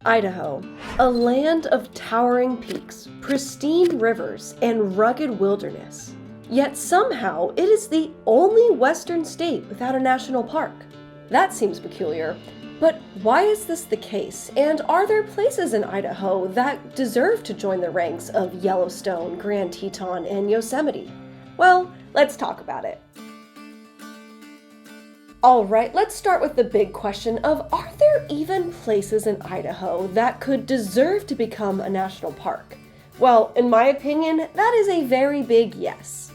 Idaho, a land of towering peaks, pristine rivers, and rugged wilderness. Yet somehow it is the only western state without a national park. That seems peculiar, but why is this the case? And are there places in Idaho that deserve to join the ranks of Yellowstone, Grand Teton, and Yosemite? Well, let's talk about it. Alright, let's start with the big question of, are there even places in Idaho that could deserve to become a national park? Well, in my opinion, that is a very big yes.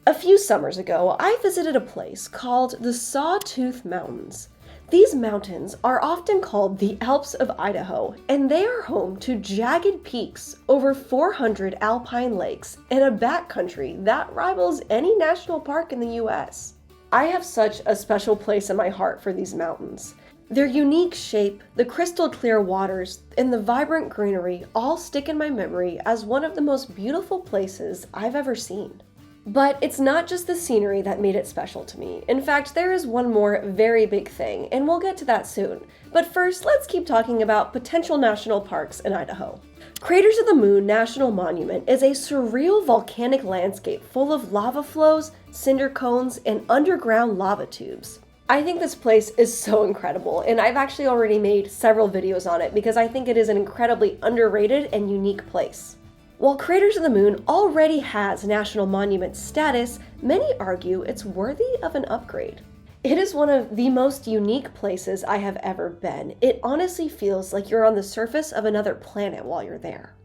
A few summers ago, I visited a place called the Sawtooth Mountains. These mountains are often called the Alps of Idaho, and they are home to jagged peaks, over 400 alpine lakes, and a backcountry that rivals any national park in the US. I have such a special place in my heart for these mountains. Their unique shape, the crystal clear waters, and the vibrant greenery all stick in my memory as one of the most beautiful places I've ever seen. But it's not just the scenery that made it special to me. In fact, there is one more very big thing, and we'll get to that soon. But first, let's keep talking about potential national parks in Idaho. Craters of the Moon National Monument is a surreal volcanic landscape full of lava flows, cinder cones, and underground lava tubes. I think this place is so incredible, and I've actually already made several videos on it because I think it is an incredibly underrated and unique place. While Craters of the Moon already has National Monument status, many argue it's worthy of an upgrade. It is one of the most unique places I have ever been. It honestly feels like you're on the surface of another planet while you're there.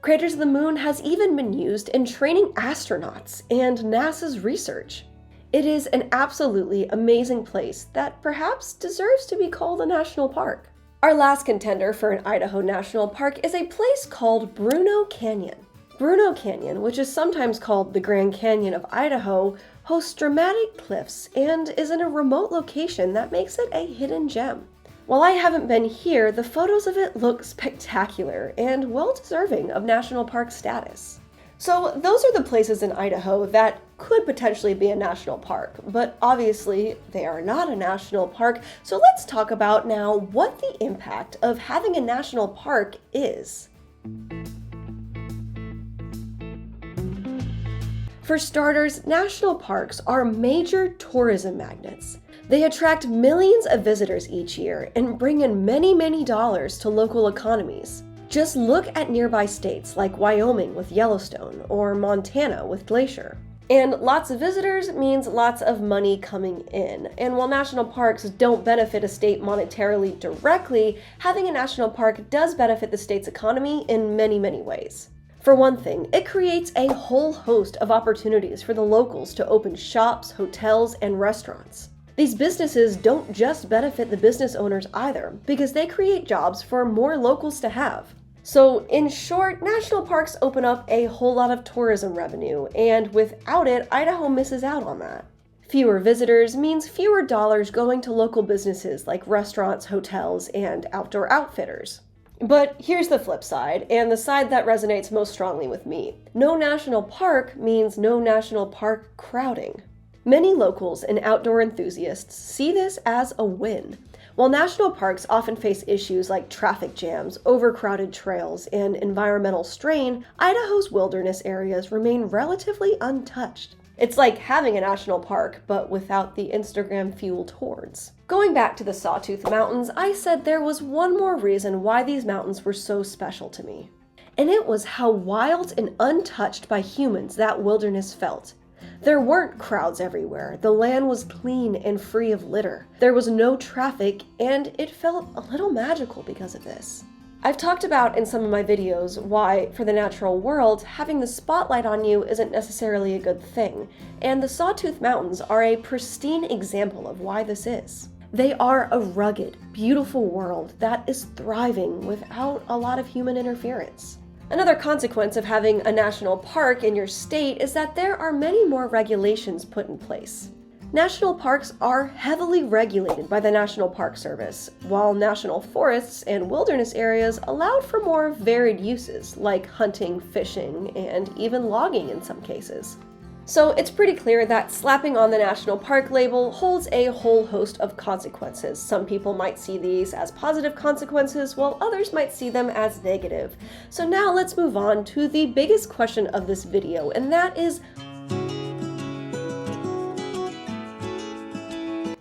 Craters of the Moon has even been used in training astronauts and NASA's research. It is an absolutely amazing place that perhaps deserves to be called a national park. Our last contender for an Idaho National Park is a place called Bruneau Canyon. Bruneau Canyon, which is sometimes called the Grand Canyon of Idaho, hosts dramatic cliffs and is in a remote location that makes it a hidden gem. While I haven't been here, the photos of it look spectacular and well deserving of national park status. So those are the places in Idaho that could potentially be a national park, but obviously they are not a national park, so let's talk about now what the impact of having a national park is. For starters, national parks are major tourism magnets. They attract millions of visitors each year and bring in many dollars to local economies. Just look at nearby states like Wyoming with Yellowstone or Montana with Glacier. And lots of visitors means lots of money coming in. And while national parks don't benefit a state monetarily directly, having a national park does benefit the state's economy in many ways. For one thing, it creates a whole host of opportunities for the locals to open shops, hotels, and restaurants. These businesses don't just benefit the business owners either, because they create jobs for more locals to have. So, in short, national parks open up a whole lot of tourism revenue, and without it, Idaho misses out on that. Fewer visitors means fewer dollars going to local businesses like restaurants, hotels, and outdoor outfitters. But here's the flip side, and the side that resonates most strongly with me. No national park means no national park crowding. Many locals and outdoor enthusiasts see this as a win. While national parks often face issues like traffic jams, overcrowded trails, and environmental strain, Idaho's wilderness areas remain relatively untouched. It's like having a national park, but without the Instagram-fueled hordes. Going back to the Sawtooth Mountains, I said there was one more reason why these mountains were so special to me. And it was how wild and untouched by humans that wilderness felt. There weren't crowds everywhere, the land was clean and free of litter. There was no traffic, and it felt a little magical because of this. I've talked about in some of my videos why, for the natural world, having the spotlight on you isn't necessarily a good thing, and the Sawtooth Mountains are a pristine example of why this is. They are a rugged, beautiful world that is thriving without a lot of human interference. Another consequence of having a national park in your state is that there are many more regulations put in place. National parks are heavily regulated by the National Park Service, while national forests and wilderness areas allowed for more varied uses, like hunting, fishing, and even logging in some cases. So it's pretty clear that slapping on the national park label holds a whole host of consequences. Some people might see these as positive consequences, while others might see them as negative. So now let's move on to the biggest question of this video, and that is,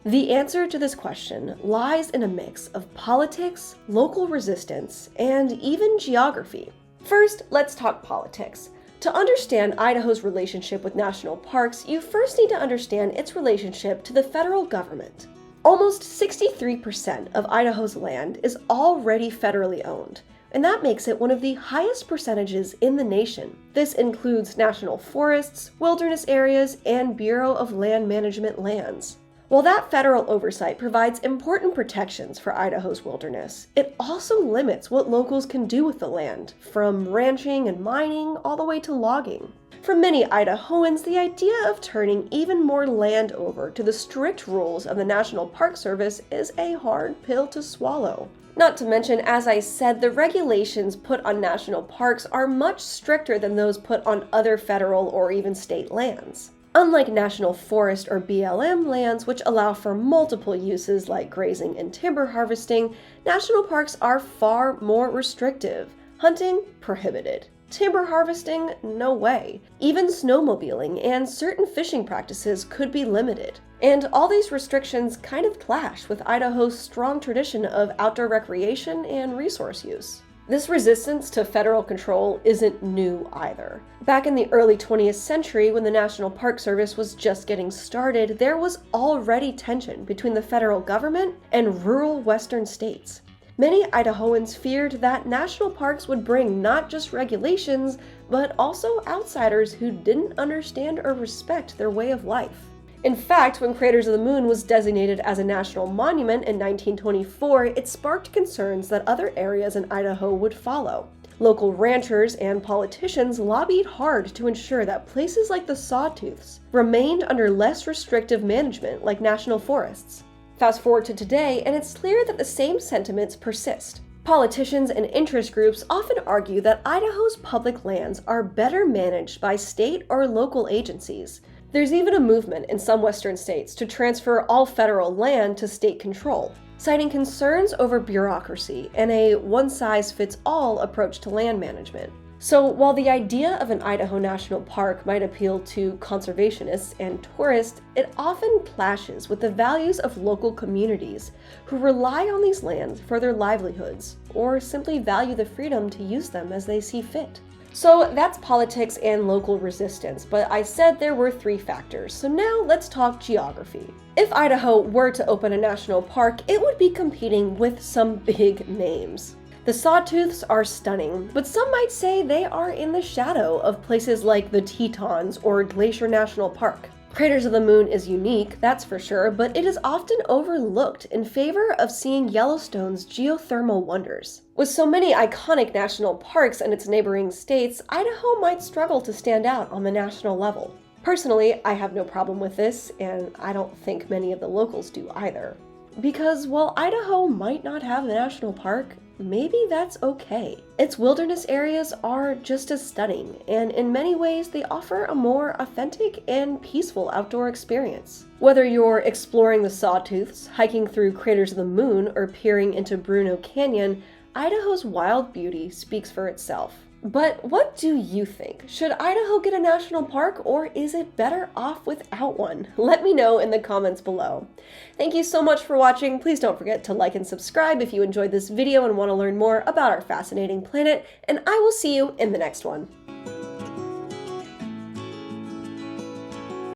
the answer to this question lies in a mix of politics, local resistance, and even geography. First, let's talk politics. To understand Idaho's relationship with national parks, you first need to understand its relationship to the federal government. Almost 63% of Idaho's land is already federally owned, and that makes it one of the highest percentages in the nation. This includes national forests, wilderness areas, and Bureau of Land Management lands. While that federal oversight provides important protections for Idaho's wilderness, it also limits what locals can do with the land, from ranching and mining all the way to logging. For many Idahoans, the idea of turning even more land over to the strict rules of the National Park Service is a hard pill to swallow. Not to mention, as I said, the regulations put on national parks are much stricter than those put on other federal or even state lands. Unlike national forest or BLM lands, which allow for multiple uses like grazing and timber harvesting, national parks are far more restrictive. Hunting, prohibited. Timber harvesting, no way. Even snowmobiling and certain fishing practices could be limited. And all these restrictions kind of clash with Idaho's strong tradition of outdoor recreation and resource use. This resistance to federal control isn't new either. Back in the early 20th century, when the National Park Service was just getting started, there was already tension between the federal government and rural western states. Many Idahoans feared that national parks would bring not just regulations, but also outsiders who didn't understand or respect their way of life. In fact, when Craters of the Moon was designated as a national monument in 1924, it sparked concerns that other areas in Idaho would follow. Local ranchers and politicians lobbied hard to ensure that places like the Sawtooths remained under less restrictive management like national forests. Fast forward to today, and it's clear that the same sentiments persist. Politicians and interest groups often argue that Idaho's public lands are better managed by state or local agencies. There's even a movement in some western states to transfer all federal land to state control, citing concerns over bureaucracy and a one-size-fits-all approach to land management. So while the idea of an Idaho National Park might appeal to conservationists and tourists, it often clashes with the values of local communities who rely on these lands for their livelihoods or simply value the freedom to use them as they see fit. So that's politics and local resistance, but I said there were three factors, so now let's talk geography. If Idaho were to open a national park, it would be competing with some big names. The Sawtooths are stunning, but some might say they are in the shadow of places like the Tetons or Glacier National Park. Craters of the Moon is unique, that's for sure, but it is often overlooked in favor of seeing Yellowstone's geothermal wonders. With so many iconic national parks and its neighboring states, Idaho might struggle to stand out on the national level. Personally, I have no problem with this, and I don't think many of the locals do either. Because while Idaho might not have a national park, maybe that's okay. Its wilderness areas are just as stunning, and in many ways they offer a more authentic and peaceful outdoor experience. Whether you're exploring the Sawtooths, hiking through Craters of the Moon, or peering into Bruneau Canyon, Idaho's wild beauty speaks for itself. But what do you think? Should Idaho get a national park, or is it better off without one? Let me know in the comments below. Thank you so much for watching. Please don't forget to like and subscribe if you enjoyed this video and want to learn more about our fascinating planet, and I will see you in the next one.